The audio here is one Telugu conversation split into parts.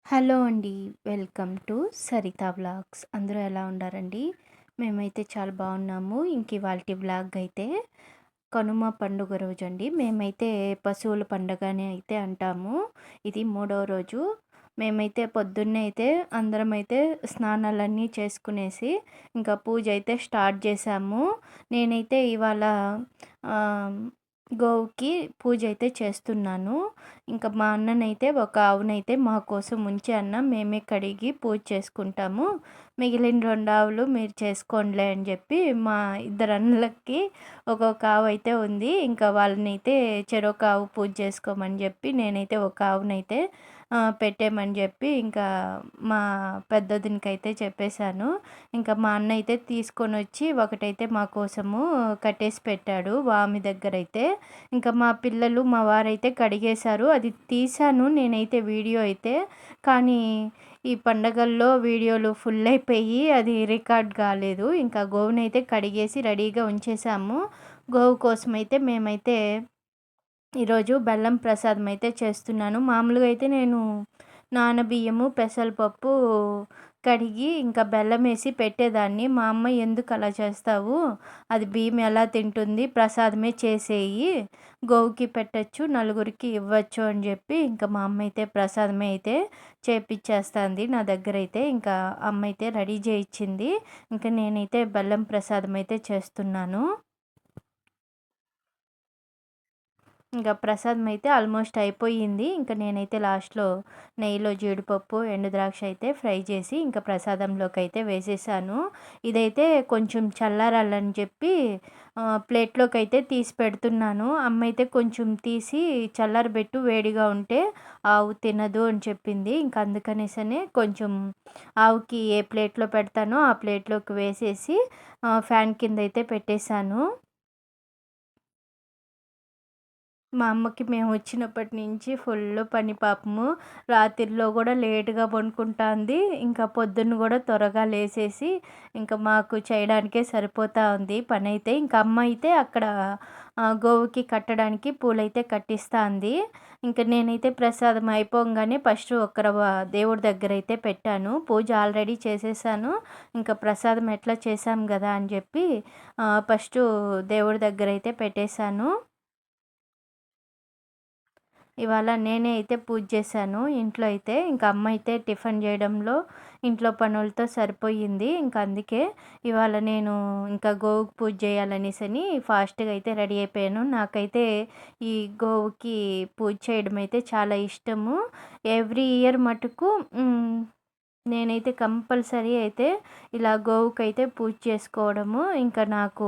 హలో అండి. Welcome to Saritha vlogs. అందరూ ఎలా ఉన్నారండి? మేమైతే చాలా బాగున్నాము. ఇంక ఇవాల్టి వ్లాగ్ అయితే కనుమ పండుగ రోజండి. మేమైతే పశువుల పండగ అని అయితే అంటాము. ఇది మూడవ రోజు. మేమైతే పొద్దున్నే అయితే అందరమైతే స్నానాలన్నీ చేసుకునేసి ఇంకా పూజ అయితే స్టార్ట్ చేశాము. నేనైతే ఇవాళ ఆహ్, గోవుకి పూజ అయితే చేస్తున్నాను. ఇంకా మా అన్ననైతే ఒక ఆవునైతే మా కోసం ఉంచి అన్న మేమే కడిగి పూజ చేసుకుంటాము. మిగిలిన 2 ఆవులు మీరు చేసుకోండిలే అని చెప్పి మా ఇద్దరు అన్నలకి ఒక్కొక్క ఆవు అయితే ఉంది. ఇంకా వాళ్ళనైతే చెరొక ఆవు పూజ చేసుకోమని చెప్పి నేనైతే ఒక ఆవునైతే పెట్టేయమని చెప్పి ఇంకా మా పెద్దొదినకైతే చెప్పేశాను. ఇంకా మా అన్న అయితే తీసుకొనొచ్చి ఒకటైతే మా కోసము కట్టేసి పెట్టాడు వామి దగ్గరైతే. ఇంకా మా పిల్లలు మా వారైతే కడిగేశారు. అది తీశాను నేనైతే వీడియో అయితే. కానీ ఈ పండగల్లో వీడియోలు ఫుల్ అయిపోయి అది రికార్డ్ కాలేదు. ఇంకా గోవునైతే కడిగేసి రెడీగా ఉంచేసాము. గోవు కోసమైతే మేమైతే ఈరోజు బెల్లం ప్రసాదం అయితే చేస్తున్నాను. మామూలుగా అయితే నేను నానబియ్యము, పెసరపప్పు కడిగి ఇంకా బెల్లం వేసి పెట్టేదాన్ని. మా అమ్మ ఎందుకు అలా చేస్తావు, అది బియ్యం ఎలా తింటుంది, ప్రసాదమే చేసేయి, గోవుకి పెట్టచ్చు, నలుగురికి ఇవ్వచ్చు అని చెప్పి ఇంకా మా అమ్మ అయితే ప్రసాదమే అయితే చేపిచ్చేస్తుంది నా దగ్గర అయితే. ఇంకా అమ్మ అయితే రెడీ చేయించింది. ఇంకా నేనైతే బెల్లం ప్రసాదం అయితే చేస్తున్నాను. ఇంకా ప్రసాదం అయితే ఆల్మోస్ట్ అయిపోయింది. ఇంకా నేనైతే లాస్ట్‌లో నెయ్యిలో జీడిపప్పు, ఎండు ద్రాక్ష అయితే ఫ్రై చేసి ఇంకా ప్రసాదంలోకి అయితే వేసేసాను. ఇదైతే కొంచెం చల్లారాలని చెప్పి ప్లేట్‌లోకి అయితే తీసి పెడుతున్నాను. అమ్మ అయితే కొంచెం తీసి చల్లారబెట్టు, వేడిగా ఉంటే ఆవు తినదు అని చెప్పింది. ఇంకా అందుకనేసనే కొంచెం ఆవుకి ఏ ప్లేట్‌లో పెడతానో ఆ ప్లేట్‌లోకి వేసేసి ఫ్యాన్ కింద అయితే పెట్టేశాను. మా అమ్మకి మేము వచ్చినప్పటి నుంచి ఫుల్ పని పాపము. రాత్రిలో కూడా లేట్‌గా పడుకుంటాంది. ఇంకా పొద్దున్న కూడా త్వరగా లేసేసి ఇంకా మాకు చేయడానికే సరిపోతా ఉంది పనైతే. ఇంకా అమ్మ అయితే అక్కడ గోవుకి కట్టడానికి పూలైతే కట్టిస్తాంది. ఇంక నేనైతే ప్రసాదం అయిపోంగానే ఫస్ట్ దేవుడి దగ్గరైతే పెట్టాను. పూజ ఆల్రెడీ చేసేసాను. ఇంకా ప్రసాదం ఎట్లా చేశాం గదా అని చెప్పి ఫస్టు దేవుడి దగ్గరైతే పెట్టేశాను. ఇవాళ నేనే అయితే పూజ చేశాను ఇంట్లో అయితే. ఇంకా అమ్మ అయితే టిఫిన్ చేయడంలో, ఇంట్లో పనులతో సరిపోయింది. ఇంకా అందుకే ఇవాళ నేను ఇంకా గోవుకి పూజ చేయాలనేసని ఫాస్ట్‌గా అయితే రెడీ అయిపోయాను. నాకైతే ఈ గోవుకి పూజ చేయడం అయితే చాలా ఇష్టము. ఎవ్రీ ఇయర్ మటుకు నేనైతే కంపల్సరీ అయితే ఇలా గోవుకైతే పూజ చేసుకోవడము ఇంకా నాకు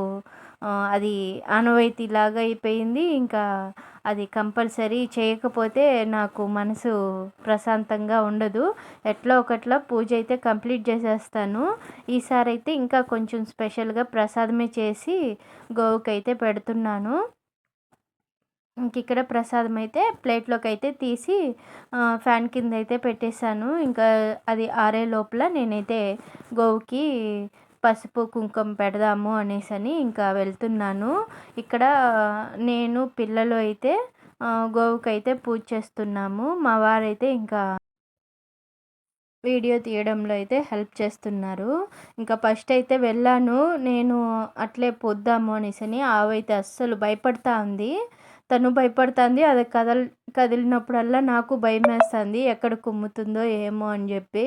అది ఆనవాయితీలాగా అయిపోయింది. ఇంకా అది కంపల్సరీ చేయకపోతే నాకు మనసు ప్రశాంతంగా ఉండదు. ఎట్లా ఒకట్లా పూజ అయితే కంప్లీట్ చేసేస్తాను. ఈసారి అయితే ఇంకా కొంచెం స్పెషల్‌గా ప్రసాదమే చేసి గోవుకైతే పెడుతున్నాను. ఇంకిక్కడ ప్రసాదం అయితే ప్లేట్‌లోకి అయితే తీసి ఫ్యాన్ కింద అయితే పెట్టేశాను. ఇంకా అది ఆరే లోపల నేనైతే గోవుకి పసుపు, కుంకుమ పెడదాము అనేసని ఇంకా వెళ్తున్నాను. ఇక్కడ నేను, పిల్లలు అయితే గోవుకైతే పూజ చేస్తున్నాము. మా వారైతే ఇంకా వీడియో తీయడంలో అయితే హెల్ప్ చేస్తున్నారు. ఇంకా ఫస్ట్ అయితే వెళ్ళాను. నేను అట్లే పొద్దాము అనేసని. ఆవైతే అస్సలు భయపడతా ఉంది. తను భయపడతాంది. అది కదిలినప్పుడల్లా నాకు భయమేస్తుంది. ఎక్కడ కుమ్ముతుందో ఏమో అని చెప్పి.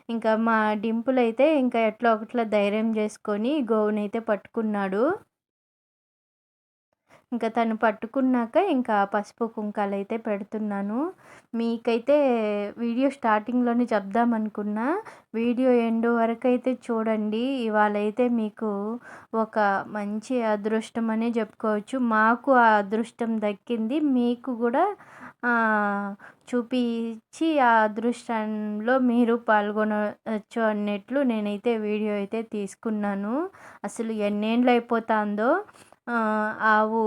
ఇంకా మా డింపుల్ అయితే ఇంకా ఎట్లా ఒకట్లా ధైర్యం చేసుకొని గోవునైతే పట్టుకున్నాడు. ఇంకా తను పట్టుకున్నాక ఇంకా పసుపు, కుంకాలైతే పెడుతున్నాను. మీకైతే వీడియో స్టార్టింగ్‌లోనే చెప్దామనుకున్నా. వీడియో ఎండ్ వరకైతే చూడండి. ఇవాళైతే మీకు ఒక మంచి అదృష్టం అనే చెప్పుకోవచ్చు. మాకు ఆ అదృష్టం దక్కింది. మీకు కూడా చూపించి ఆ అదృష్టంలో మీరు పాల్గొనవచ్చు అన్నట్లు నేనైతే వీడియో అయితే తీసుకున్నాను. అసలు ఎన్నేండ్లు అయిపోతాందో ఆవు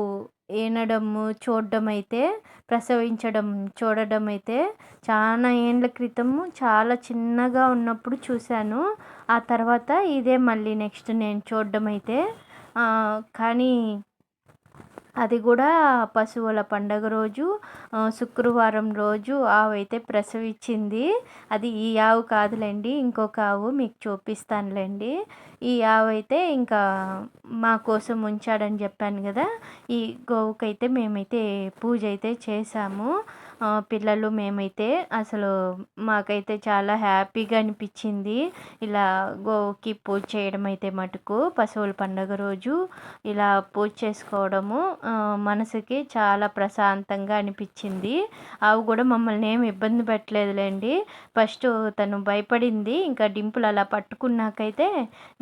ఈనడము చూడడమైతే, ప్రసవించడం చూడడమైతే చాలా ఏండ్ల క్రితము చాలా చిన్నగా ఉన్నప్పుడు చూశాను. ఆ తర్వాత ఇదే మళ్ళీ నెక్స్ట్ నేను చూడడమైతే. కానీ అది కూడా పశువుల పండగ రోజు శుక్రవారం రోజు ఆవైతే ప్రసవించింది. అది ఈ ఆవు కాదులెండి. ఇంకొక ఆవు మీకు చూపిస్తానులెండి. ఈ ఆవైతే ఇంకా మా కోసం ఉంచాడని చెప్పాను కదా! ఈ గోవుకైతే మేమైతే పూజ అయితే చేశాము. పిల్లలు మేమైతే అసలు మాకైతే చాలా హ్యాపీగా అనిపించింది. ఇలా గోవుకి పూజ చేయడం అయితే మటుకు పశువుల పండగ రోజు ఇలా పూజ చేసుకోవడము మనసుకి చాలా ప్రశాంతంగా అనిపించింది. ఆవు కూడా మమ్మల్ని ఏమి ఇబ్బంది పెట్టలేదులేండి. ఫస్ట్ తను భయపడింది. ఇంకా డింపుల్ అలా పట్టుకున్నాకైతే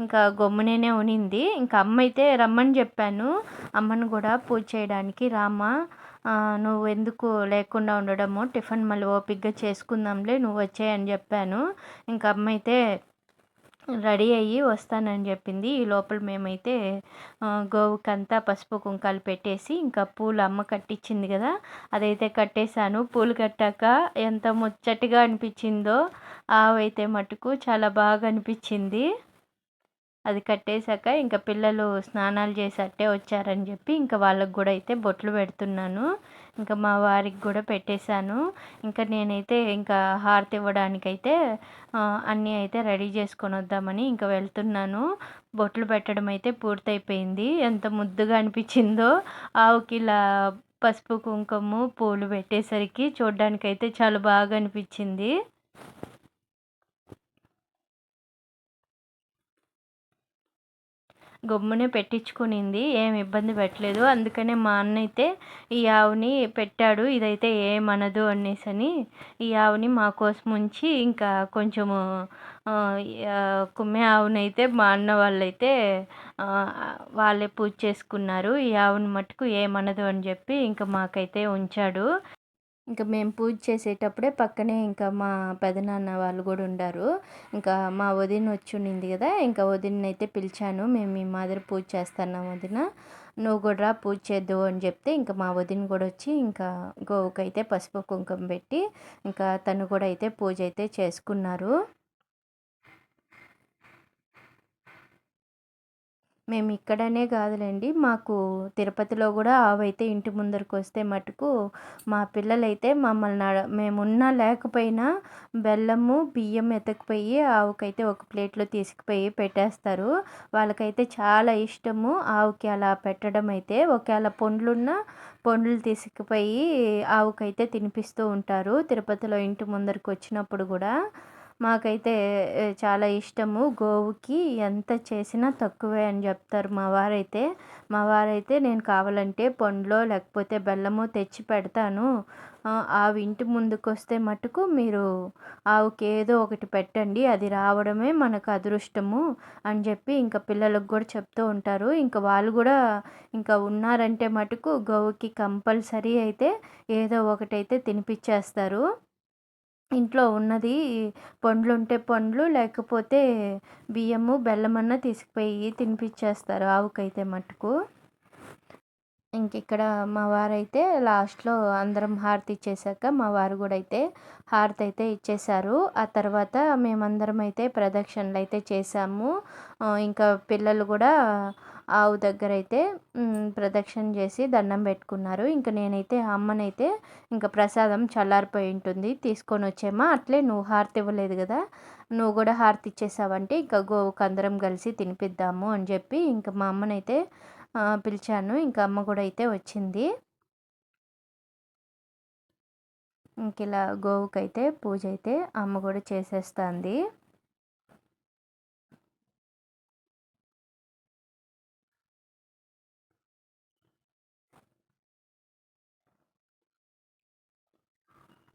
ఇంకా గమ్మునే ఉనింది. ఇంకా అమ్మ అయితే రమ్మని చెప్పాను. అమ్మను కూడా పూజ చేయడానికి రామ్మా, నువ్వు ఎందుకు లేకుండా ఉండడము, టిఫిన్ మళ్ళీ ఓపిగ్గా చేసుకుందాంలే, నువ్వు వచ్చేయ్ అని చెప్పాను. ఇంకా అమ్మ అయితే రెడీ అయ్యి వస్తానని చెప్పింది. ఈ లోపల మేమైతే గోవుకంతా పసుపు కుంకాలు పెట్టేసి ఇంకా పూలు అమ్మ కట్టించింది కదా, అదైతే కట్టేశాను. పూలు కట్టాక ఎంత ముచ్చటగా అనిపించిందో, ఆవైతే మటుకు చాలా బాగా అనిపించింది. అది కట్టేశాక ఇంకా పిల్లలు స్నానాలు చేసి అట్టే వచ్చారని చెప్పి ఇంకా వాళ్ళకి కూడా అయితే బొట్లు పెడుతున్నాను. ఇంకా మా వారికి కూడా పెట్టేశాను. ఇంకా నేనైతే ఇంకా హారతి ఇవ్వడానికైతే అన్నీ అయితే రెడీ చేసుకొని వద్దామని ఇంకా వెళ్తున్నాను. బొట్లు పెట్టడం అయితే పూర్తయిపోయింది. ఎంత ముద్దుగా అనిపించిందో ఆవుకి ఇలా పసుపు కుంకుమ పూలు పెట్టేసరికి చూడ్డానికైతే చాలా బాగా అనిపించింది. గమ్మునే పెట్టించుకునింది. ఏమి ఇబ్బంది పెట్టలేదు. అందుకనే మా అన్న అయితే ఈ ఆవుని పెట్టాడు. ఇదైతే ఏమనదు అనేసని ఈ ఆవుని మా కోసం ఉంచి ఇంకా కొంచెము కుమ్మే ఆవునైతే మా అన్న వాళ్ళైతే వాళ్ళే పూజ చేసుకున్నారు. ఈ ఆవుని మట్టుకు ఏమనదు అని చెప్పి ఇంకా మాకైతే ఉంచాడు. ఇంకా మేము పూజ చేసేటప్పుడే పక్కనే ఇంకా మా పెదనాన్న వాళ్ళు కూడా ఉండారు. ఇంకా మా వదిన వచ్చి ఉండింది కదా, ఇంకా వదినైతే పిలిచాను. మేము ఈ మాదిరి పూజ చేస్తున్నాం వదిన, నువ్వు కూడా రా పూజ చేద్దువు అని చెప్తే ఇంకా మా వదిన కూడా వచ్చి ఇంకా గోవుకైతే పసుపు కుంకుమ పెట్టి ఇంకా తను కూడా అయితే పూజ అయితే చేసుకున్నారు. మేము ఇక్కడనే కాదులేండి, మాకు తిరుపతిలో కూడా ఆవైతే ఇంటి ముందరికి వస్తే మటుకు మా పిల్లలైతే మమ్మల్ని మేమున్నా లేకపోయినా బెల్లము బియ్యం ఎత్తకపోయి ఆవుకైతే ఒక ప్లేట్లో తీసుకుపోయి పెట్టేస్తారు. వాళ్ళకైతే చాలా ఇష్టము ఆవుకి అలా పెట్టడం అయితే. ఒకవేళ పండ్లు తీసుకుపోయి ఆవుకైతే తినిపిస్తూ ఉంటారు తిరుపతిలో ఇంటి ముందరికి వచ్చినప్పుడు కూడా. మాకైతే చాలా ఇష్టము. గోవుకి ఎంత చేసినా తక్కువే అని చెప్తారు మా వారైతే నేను కావాలంటే పండ్లో లేకపోతే బెల్లమో తెచ్చి పెడతాను, ఆవు ఇంటి ముందుకు వస్తే మటుకు మీరు ఆవుకి ఏదో ఒకటి పెట్టండి, అది రావడమే మనకు అదృష్టము అని చెప్పి ఇంకా పిల్లలకు కూడా చెప్తూ ఉంటారు. ఇంకా వాళ్ళు కూడా ఇంకా ఉన్నారంటే మటుకు గోవుకి కంపల్సరీ అయితే ఏదో ఒకటైతే తినిపించేస్తారు. ఇంట్లో ఉన్నది పండ్లుంటే పండ్లు, లేకపోతే బియ్యము బెల్లమన్నా తీసుకుపోయి తినిపించేస్తారు ఆవుకైతే మటుకు. ఇక్కడ మా వారైతే లాస్ట్లో అందరం హారతి ఇచ్చేసాక మా వారు కూడా అయితే హారతి అయితే ఇచ్చేశారు. ఆ తర్వాత మేమందరం అయితే ప్రదక్షిణలు అయితే చేసాము. ఇంకా పిల్లలు కూడా ఆవు దగ్గర అయితే ప్రదక్షిణ చేసి దండం పెట్టుకున్నారు. ఇంకా నేనైతే అమ్మనైతే ఇంకా ప్రసాదం చల్లారిపోయి ఉంటుంది తీసుకొని వచ్చేమా, అట్లే నువ్వు హారతి ఇవ్వలేదు కదా, నువ్వు కూడా హారతి ఇచ్చేసావంటే ఇంకా గోవుకు అందరం కలిసి తినిపిద్దాము అని చెప్పి ఇంకా మా అమ్మనైతే పిలిచాను. ఇంకా అమ్మ కూడా అయితే వచ్చింది. ఇంక ఇలా గోవుకైతే పూజ అయితే అమ్మ కూడా చేసేస్తుంది.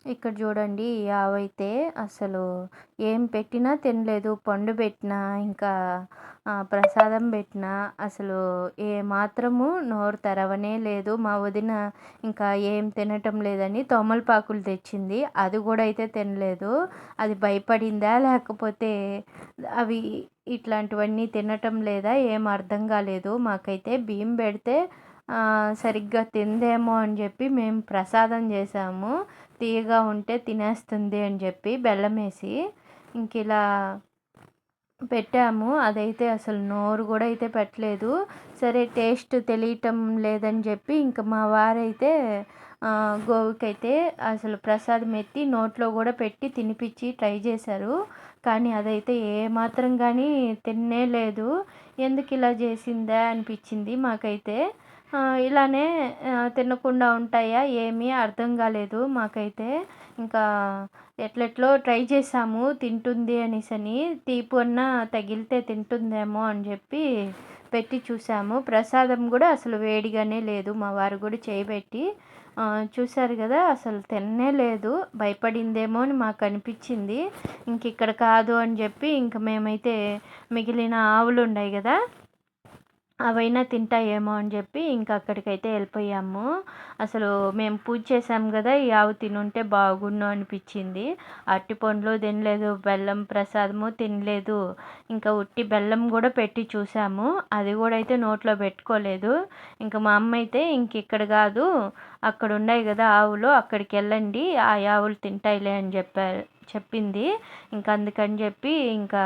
ఇక్కడ చూడండి ఈ ఆవైతే అసలు ఏం పెట్టినా తినలేదు. పండు పెట్టినా ఇంకా ప్రసాదం పెట్టినా అసలు ఏమాత్రము నోరు తెరవనే లేదు. మా వదిన ఇంకా ఏం తినటం లేదని తోమలపాకులు తెచ్చింది, అది కూడా అయితే తినలేదు. అది భయపడిందా లేకపోతే అవి ఇట్లాంటివన్నీ తినటం లేదా ఏం అర్థం కాలేదు. మాకైతే బియ్యం పెడితే సరిగ్గా తిందేమో అని చెప్పి మేము ప్రసాదం చేసాము. తీయగా ఉంటే తినేస్తుంది అని చెప్పి బెల్లం వేసి. ఇంక ఇలా పెట్టాము. అదైతే అసలు నోరు గూడా అయితే పెట్టలేదు. సరే టేస్ట్ తెలియటం లేదని జెప్పి ఇంక మా వారైతే గోవుకైతే అసలు ప్రసాదం ఎత్తి నోట్లో గూడా పెట్టి తినిపిచ్చి ట్రై జేశారు. కానీ అదైతే ఏమాత్రం గానీ తిననే లేదు. ఎందుకిలా జేసిందా అనిపిచ్చింది మాకైతే. ఇలానే తినకుండా ఉంటాయా ఏమీ అర్థం గాలేదు మాకైతే. ఇంకా ఎట్లెట్లో ట్రై చేసాము తింటుంది అనేసని. తీపన్నా తగిలితే తింటుందేమో అని చెప్పి పెట్టి చూసాము. ప్రసాదం కూడా అసలు వేడిగానే లేదు. మా వారు కూడా చేయబెట్టి చూశారు కదా, అసలు తిననే లేదు. భయపడిందేమో అని మాకు అనిపించింది. ఇంక ఇక్కడ కాదు అని చెప్పి ఇంక మేమైతే మిగిలిన ఆవులు ఉన్నాయి కదా, అవైనా తింటాయేమో అని చెప్పి ఇంకా అక్కడికైతే వెళ్ళిపోయాము. అసలు మేము పూజ చేసాం కదా, ఈ ఆవు తినుంటే బాగుండు అనిపించింది. అరటిపండ్లు తినలేదు, బెల్లం ప్రసాదము తినలేదు. ఇంకా ఉట్టి బెల్లం కూడా పెట్టి చూసాము, అది కూడా అయితే నోట్లో పెట్టుకోలేదు. ఇంకా మా అమ్మ అయితే ఇంక ఇక్కడ కాదు, అక్కడ ఉన్నాయి కదా ఆవులు, అక్కడికి వెళ్ళండి, ఆ ఆవులు తింటాయిలే అని చెప్పింది. ఇంకా అందుకని చెప్పి ఇంకా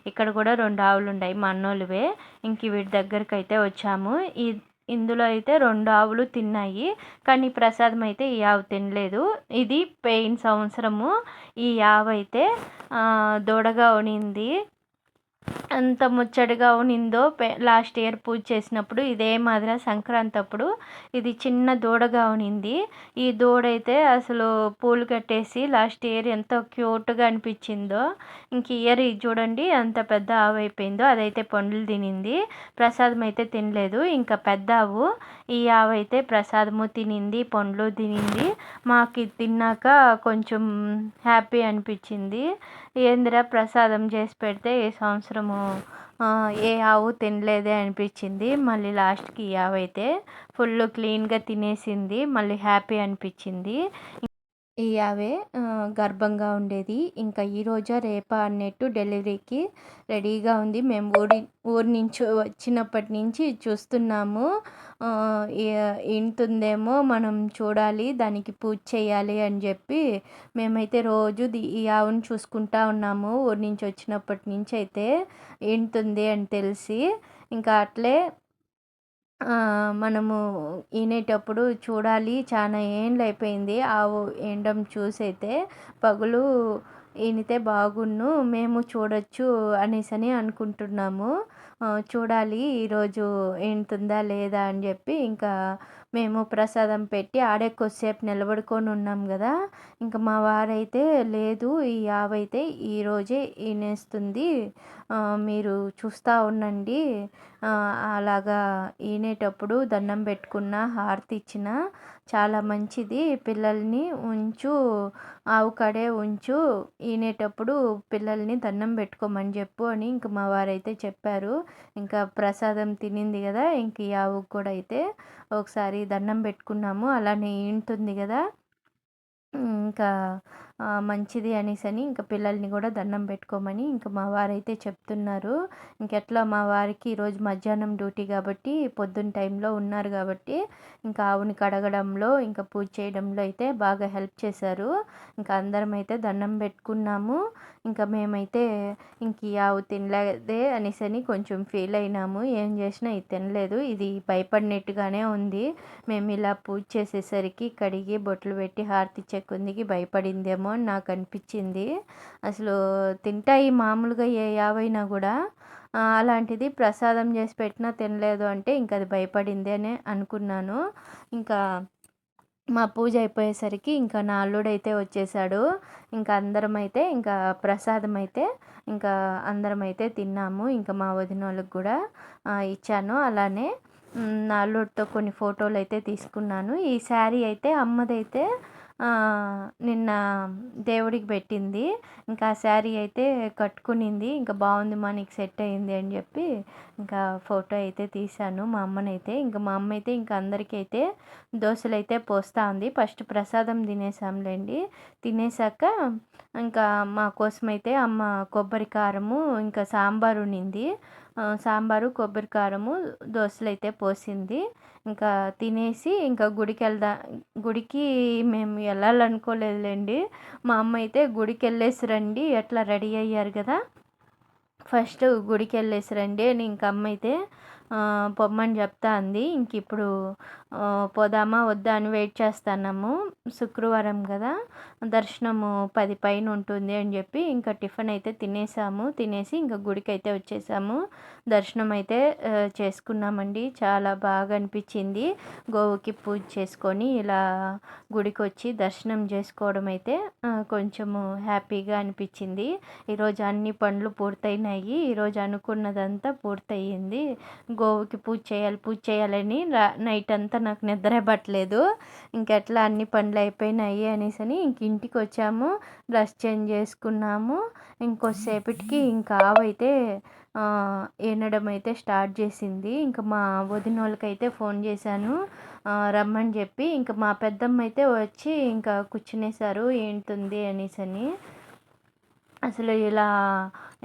ఇక్కడ కూడా 2 ఆవులు ఉన్నాయి మా అన్నోళ్ళవే. ఇంక వీటి దగ్గరికి అయితే వచ్చాము. ఇందులో అయితే 2 ఆవులు తిన్నాయి, కానీ ప్రసాదం అయితే ఈ ఆవు తినలేదు. ఇది పోయిన సంవత్సరము ఈ ఆవు అయితే దూడగా ఉనింది. ఎంత ముచ్చటగా ఉనిందో లాస్ట్ ఇయర్ పూజ చేసినప్పుడు ఇదే మాదిరి సంక్రాంతి అప్పుడు ఇది చిన్న దూడగా ఉనింది. ఈ దూడైతే అసలు పూలు కట్టేసి లాస్ట్ ఇయర్ ఎంతో క్యూట్గా అనిపించిందో. ఇంక ఇయర్ ఇది చూడండి ఎంత పెద్ద ఆవు అయిపోయిందో. అదైతే పండ్లు తినింది, ప్రసాదం అయితే తినలేదు. ఇంకా పెద్ద ఆవు, ఈ ఆవు అయితే ప్రసాదము తినింది, పండ్లు తినింది. మాకు ఇది తిన్నాక కొంచెం హ్యాపీ అనిపించింది. ఏందిరా ప్రసాదం చేసి పెడితే ఈ సంవత్సరము ఏ ఆవు తినలేదే అనిపించింది. మళ్ళీ లాస్ట్కి ఈ ఆవు అయితే ఫుల్ క్లీన్గా తినేసింది. మళ్ళీ హ్యాపీ అనిపించింది. ఈ ఆవే గర్భంగా ఉండేది. ఇంకా ఈరోజా రేపా అన్నట్టు డెలివరీకి రెడీగా ఉంది. మేము ఊరి నుంచి వచ్చినప్పటి నుంచి చూస్తున్నాము. ఇంటుందేమో మనం చూడాలి, దానికి పూజ చేయాలి అని చెప్పి మేమైతే రోజు ఈ ఆవును చూసుకుంటా ఉన్నాము. ఊరి నుంచి వచ్చినప్పటి నుంచి అయితే ఇంటుంది అని తెలిసి. ఇంకా అట్లే మనము ఈనేటప్పుడు చూడాలి. చాలా ఏండ్లు అయిపోయింది ఆవు ఈనడం చూసైతే. పగులు ఈనితే బాగున్ను, మేము చూడొచ్చు అనేసని అనుకుంటున్నాము. చూడాలి ఈరోజు ఈనుతుందా లేదా అని చెప్పి ఇంకా మేము ప్రసాదం పెట్టి ఆడే కొద్దిసేపు నిలబడుకొని ఉన్నాం కదా. ఇంకా మా వారైతే లేదు, ఈ ఆవైతే ఈరోజే ఈనేస్తుంది, మీరు చూస్తూ ఉండండి, అలాగా ఈనేటప్పుడు దండం పెట్టుకున్న హారతి ఇచ్చిన చాలా మంచిది, పిల్లల్ని ఉంచు, ఆవు కాడే ఉంచు, ఈనేటప్పుడు పిల్లల్ని దండం పెట్టుకోమని చెప్పు అని ఇంక మా వారైతే చెప్పారు. ఇంకా ప్రసాదం తినింది కదా, ఇంక ఈ ఆవుకు కూడా అయితే ఒకసారి దండం పెట్టుకున్నాము. అలానే ఈనుతుంది కదా, ఇంకా మంచిది అనేసని ఇంకా పిల్లల్ని కూడా దండం పెట్టుకోమని ఇంకా మా వారైతే చెప్తున్నారు. ఇంకెట్లా మా వారికి ఈరోజు మధ్యాహ్నం డ్యూటీ కాబట్టి పొద్దున్న టైంలో ఉన్నారు కాబట్టి ఇంకా ఆవుని కడగడంలో ఇంకా పూజ చేయడంలో అయితే బాగా హెల్ప్ చేశారు. ఇంకా అందరం అయితే దండం పెట్టుకున్నాము. ఇంకా మేమైతే ఇంక ఈ ఆవు తినలేదే అనేసని కొంచెం ఫీల్ అయినాము. ఏం చేసినా ఇది తినలేదు, ఇది భయపడినట్టుగానే ఉంది. మేము ఇలా పూజ చేసేసరికి కడిగి బొట్లు పెట్టి హారతి ఇచ్చే కొందికి భయపడిందేమో అని నాకు అనిపించింది. అసలు తింటాయి మామూలుగా ఏ ఆవైనా కూడా, అలాంటిది ప్రసాదం చేసి పెట్టినా తినలేదు అంటే ఇంక అది భయపడింది అని అనుకున్నాను. ఇంకా మా పూజ అయిపోయేసరికి ఇంకా నా అల్లుడైతే వచ్చేసాడు. ఇంకా అందరం అయితే ఇంకా ప్రసాదం అయితే ఇంకా అందరం అయితే తిన్నాము. ఇంకా మా వదిన వాళ్ళకి కూడా ఇచ్చాను. అలానే నా అల్లుడితో కొన్ని ఫోటోలు అయితే తీసుకున్నాను. ఈ శారీ అయితే అమ్మదైతే నిన్న దేవుడికి పెట్టింది. ఇంకా ఆ శారీ అయితే కట్టుకునింది. ఇంకా బాగుంది మా, నీకు సెట్ అయింది అని చెప్పి ఇంకా ఫోటో అయితే తీశాను మా అమ్మనైతే. ఇంకా మా అమ్మ అయితే ఇంకా అందరికీ అయితే దోశలు అయితే పోస్తూ ఉంది. ఫస్ట్ ప్రసాదం తినేసాంలేండి. తినేసాక ఇంకా మా కోసమైతే అమ్మ కొబ్బరి కారము ఇంకా సాంబారు ఉండింది. సాంబారు కొబ్బరి కారము దోశలు అయితే పోసింది. ఇంకా తినేసి ఇంకా గుడికి మేము వెళ్ళాలనుకోలేదులేండి. మా అమ్మ అయితే గుడికి వెళ్ళేసి రండి ఎట్లా రెడీ అయ్యారు కదా, ఫస్ట్ గుడికెళ్ళేసి రండి అని ఇంక అమ్మయితే పొమ్మని చెప్తా అంది. ఇంకిప్పుడు పోదామా వద్దా అని వెయిట్ చేస్తున్నాము. శుక్రవారం కదా, దర్శనము 10 పైన ఉంటుంది అని చెప్పి ఇంకా టిఫిన్ అయితే తినేసాము. తినేసి ఇంకా గుడికైతే వచ్చేసాము. దర్శనం అయితే చేసుకున్నామండి. చాలా బాగా అనిపించింది. గోవుకి పూజ చేసుకొని ఇలా గుడికొచ్చి దర్శనం చేసుకోవడం అయితే కొంచెము హ్యాపీగా అనిపించింది. ఈరోజు అన్ని పనులు పూర్తయినాయి. ఈరోజు అనుకున్నదంతా పూర్తయింది. గోవుకి పూజ చేయాలని నైట్ అంతా నాకు నిద్రే పట్టలేదు. ఇంకెట్లా అన్ని పనులు అయిపోయినాయి అనేసని ఇంటికి వచ్చాము. డ్రెస్ చేంజ్ చేసుకున్నాము. ఇంకొద్దిసేపటికి ఇంకా ఆవైతే ఈనడం అయితే స్టార్ట్ చేసింది. ఇంకా మా వదినోళ్ళకైతే ఫోన్ చేశాను రమ్మని చెప్పి. ఇంకా మా పెద్దమ్మ అయితే వచ్చి ఇంకా కూర్చునేశారు ఏంటుంది అనేసని. అసలు ఇలా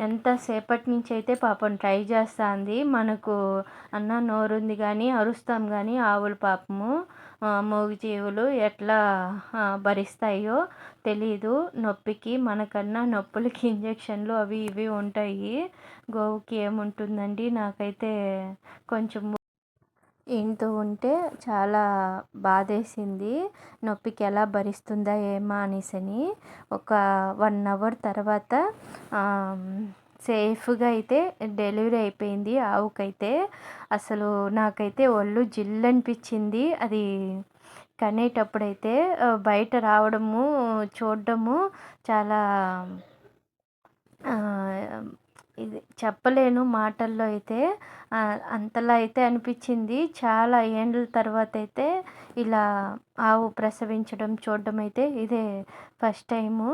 ఎంతసేపటి నుంచి అయితే పాపం ట్రై చేస్తుంది. మనకు అన్న నోరుంది కానీ అరుస్తాం కానీ ఆవులు పాపము మూగజీవులు ఎట్లా భరిస్తాయో తెలీదు. నొప్పికి మనకన్నా నొప్పులకి ఇంజెక్షన్లు అవి ఇవి ఉంటాయి. గోవుకి ఏముంటుందండి. నాకైతే కొంచెం ఇంటూ ఉంటే చాలా బాధేసింది. నొప్పికి ఎలా భరిస్తుందా ఏమో అనేసని. ఒక 1 అవర్ తర్వాత సేఫ్గా అయితే డెలివరీ అయిపోయింది ఆవుకైతే. అసలు నాకైతే ఒళ్ళు జిల్లనిపించింది. అది కనేటప్పుడైతే బయట రావడము చూడడము చాలా ఇది చెప్పలేను మాటల్లో అయితే. అంతలా అయితే అనిపించింది. చాలా ఏండ్ల తర్వాత అయితే ఇలా ఆవు ప్రసవించడం చూడడం అయితే ఇదే ఫస్ట్ టైము.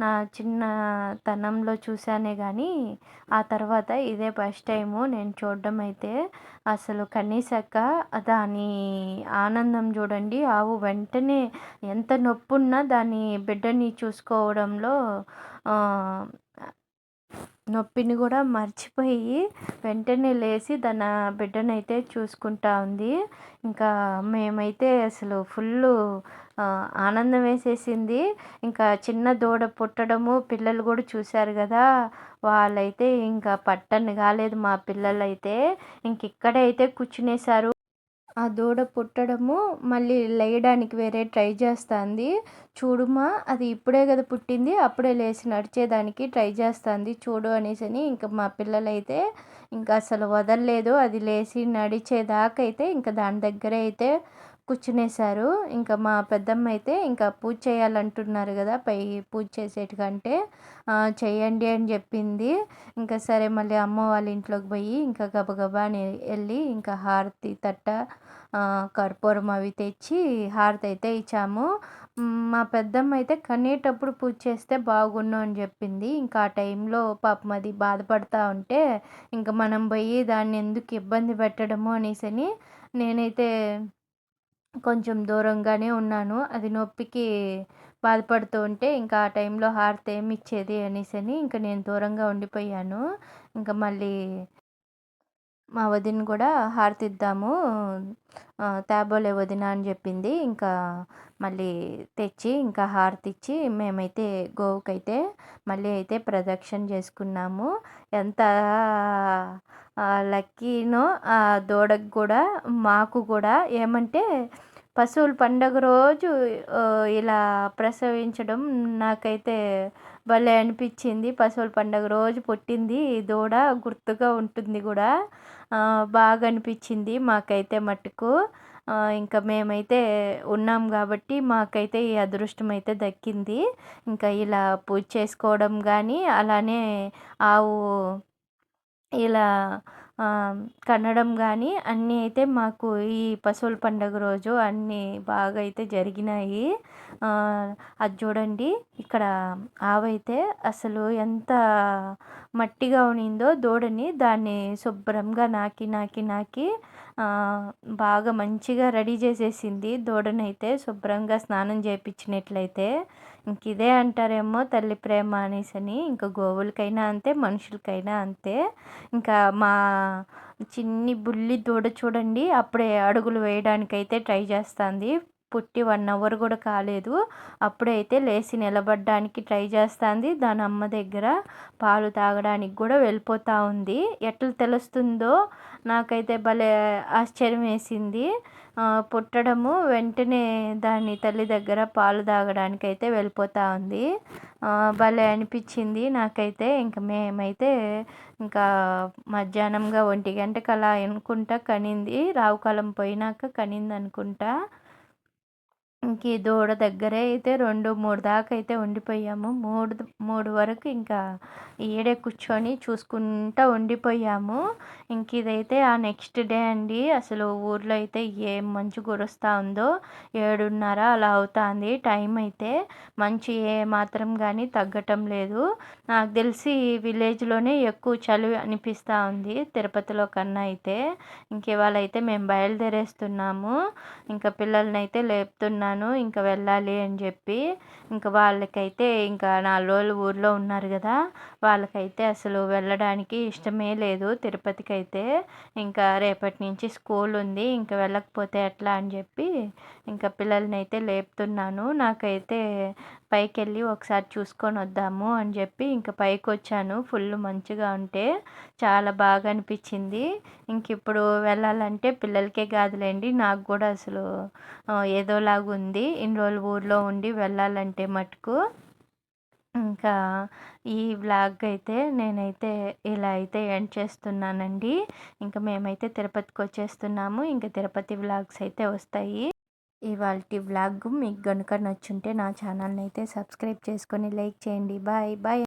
నా చిన్నతనంలో చూశానే కానీ ఆ తర్వాత ఇదే ఫస్ట్ టైము నేను చూడడం అయితే. అసలు కనీసాక దాని ఆనందం చూడండి. ఆవు వెంటనే ఎంత నొప్పున్నా దాని బిడ్డని చూసుకోవడంలో నొప్పిని కూడా మర్చిపోయి వెంటనే లేచి తన బిడ్డనైతే చూసుకుంటా ఉంది. ఇంకా మేమైతే అసలు ఫుల్లు ఆనందం వేసేసింది. ఇంకా చిన్న దూడ పుట్టడము పిల్లలు కూడా చూశారు కదా, వాళ్ళైతే ఇంకా పట్టను కాలేదు మా పిల్లలైతే. ఇంక ఇక్కడే అయితే కూర్చునేశారు. ఆ దూడ పుట్టడము మళ్ళీ లేయడానికి వేరే ట్రై చేస్తుంది. చూడుమా అది ఇప్పుడే కదా పుట్టింది, అప్పుడే లేచి నడిచేదానికి ట్రై చేస్తుంది చూడు అనేసని. ఇంకా మా పిల్లలైతే ఇంకా అసలు వదలలేదు. అది లేచి నడిచేదాకా అయితే ఇంకా దాని దగ్గరే అయితే కూర్చునేశారు. ఇంకా మా పెద్దమ్మ అయితే ఇంకా పూజ చేయాలంటున్నారు కదా, పై పూజ చేసేటికంటే చేయండి అని చెప్పింది. ఇంకా సరే మళ్ళీ అమ్మ వాళ్ళ ఇంట్లోకి పోయి ఇంకా గబగబా వెళ్ళి ఇంకా హారతి తట్ట కర్పూరం అవి తెచ్చి హారతి అయితే ఇచ్చాము. మా పెద్దమ్మ అయితే కనేటప్పుడు పూజ చేస్తే బాగుండు అని చెప్పింది. ఇంకా ఆ టైంలో పాపం అది బాధపడతా ఉంటే ఇంకా మనం పోయి దాన్ని ఎందుకు ఇబ్బంది పెట్టడము అనేసని నేనైతే కొంచెం దూరంగానే ఉన్నాను. అది నొప్పికి బాధపడుతూ ఉంటే ఇంకా ఆ టైంలో హారతి ఏమి ఇచ్చేది అనేసని ఇంకా నేను దూరంగా ఉండిపోయాను. ఇంకా మళ్ళీ మా వదిన కూడా హారతి ఇద్దాము తేబోలే వదిన అని చెప్పింది. ఇంకా మళ్ళీ తెచ్చి ఇంకా హారతి ఇచ్చి మేమైతే గోవుకైతే మళ్ళీ అయితే ప్రదక్షిణ చేసుకున్నాము. ఎంత లక్కీనో ఆ దూడకు కూడా మాకు కూడా. ఏమంటే పశువుల పండగ రోజు ఇలా ప్రసవించడం నాకైతే భలే అనిపించింది. పశువుల పండగ రోజు పుట్టింది ఈ దూడ, గుర్తుగా ఉంటుంది కూడా. బాగా అనిపించింది మాకైతే మట్టుకు. ఇంకా మేమైతే ఉన్నాం కాబట్టి మాకైతే ఈ అదృష్టం అయితే దక్కింది. ఇంకా ఇలా పూజ చేసుకోవడం కానీ అలానే ఆవు ఇలా కనడం కానీ అన్నీ అయితే మాకు ఈ పశువుల పండుగ రోజు అన్నీ బాగా అయితే జరిగినాయి. అది చూడండి ఇక్కడ ఆవైతే అసలు ఎంత మట్టిగా ఉన్నిందో దూడని దాన్ని శుభ్రంగా నాకి నాకి నాకి బాగా మంచిగా రెడీ చేసేసింది. దూడనైతే శుభ్రంగా స్నానం చేయించినట్లయితే. ఇంక ఇదే అంటారేమో తల్లి ప్రేమ అనేసని. ఇంకా గోవులకైనా అంతే, మనుషులకైనా అంతే. ఇంకా మా చిన్ని బుల్లి దూడ చూడండి అప్పుడే అడుగులు వేయడానికైతే ట్రై చేస్తుంది. పుట్టి 1 అవర్ కూడా కాలేదు. అప్పుడైతే లేచి నిలబడడానికి ట్రై చేస్తుంది. దాని అమ్మ దగ్గర పాలు తాగడానికి కూడా వెళ్ళిపోతూ ఉంది. ఎట్లా తెలుస్తుందో నాకైతే భలే ఆశ్చర్యం వేసింది. పుట్టడము వెంటనే దాని తల్లి దగ్గర పాలు తాగడానికైతే వెళ్ళిపోతూ ఉంది. భలే అనిపించింది నాకైతే. ఇంక మేమైతే ఇంకా మధ్యాహ్నంగా 1 గంటకి అలా అనుకుంటా కనింది. రావుకాలం పోయినాక కనింది అనుకుంటా. ఇంక ఈ దూడ దగ్గరే అయితే 2, 3 దాకా అయితే ఉండిపోయాము. 3 వరకు ఇంకా ఈడే కూర్చొని చూసుకుంటా ఉండిపోయాము. ఇంక ఇదైతే ఆ నెక్స్ట్ డే అండి. అసలు ఊర్లో అయితే ఏం మంచు కురుస్తూ ఉందో. 7:30 అలా అవుతుంది టైం అయితే. మంచు ఏ మాత్రం కానీ తగ్గటం లేదు. నాకు తెలిసి విలేజ్లోనే ఎక్కువ చలి అనిపిస్తూ ఉంది తిరుపతిలో కన్నా అయితే. ఇంక ఇవాళ అయితే మేము బయలుదేరేస్తున్నాము. ఇంకా పిల్లల్ని అయితే లేపుతున్నాను ఇంకా వెళ్ళాలి అని చెప్పి. ఇంకా వాళ్ళకైతే ఇంకా 4 రోజులు ఊర్లో ఉన్నారు కదా, వాళ్ళకైతే అసలు వెళ్ళడానికి ఇష్టమే లేదు తిరుపతికి అయితే. ఇంకా రేపటి నుంచి స్కూల్ ఉంది, ఇంకా వెళ్ళకపోతే ఎట్లా అని చెప్పి ఇంకా పిల్లల్ని అయితే లేపుతున్నాను. నాకైతే పైకి వెళ్ళి ఒకసారి చూసుకొని వద్దాము అని చెప్పి ఇంకా పైకి వచ్చాను. ఫుల్ మంచిగా ఉంటే చాలా బాగా అనిపించింది. ఇంక ఇప్పుడు వెళ్ళాలంటే పిల్లలకే కాదులేండి, నాకు కూడా అసలు ఏదోలాగా ఉంది ఇన్ని రోజులు ఊర్లో ఉండి వెళ్ళాలంటే మటుకు. ఇంకా ఈ వ్లాగ్ అయితే నేనైతే ఇలా అయితే ఎండ్ చేస్తున్నానండి. ఇంకా మేమైతే తిరుపతికి వచ్చేస్తున్నాము. ఇంకా తిరుపతి వ్లాగ్స్ అయితే వస్తాయి. ఇవాల్టి వ్లాగ్ మీకు గనుక నచ్చుంటే నా ఛానల్ని అయితే సబ్స్క్రైబ్ చేసుకొని లైక్ చేయండి. Bye bye.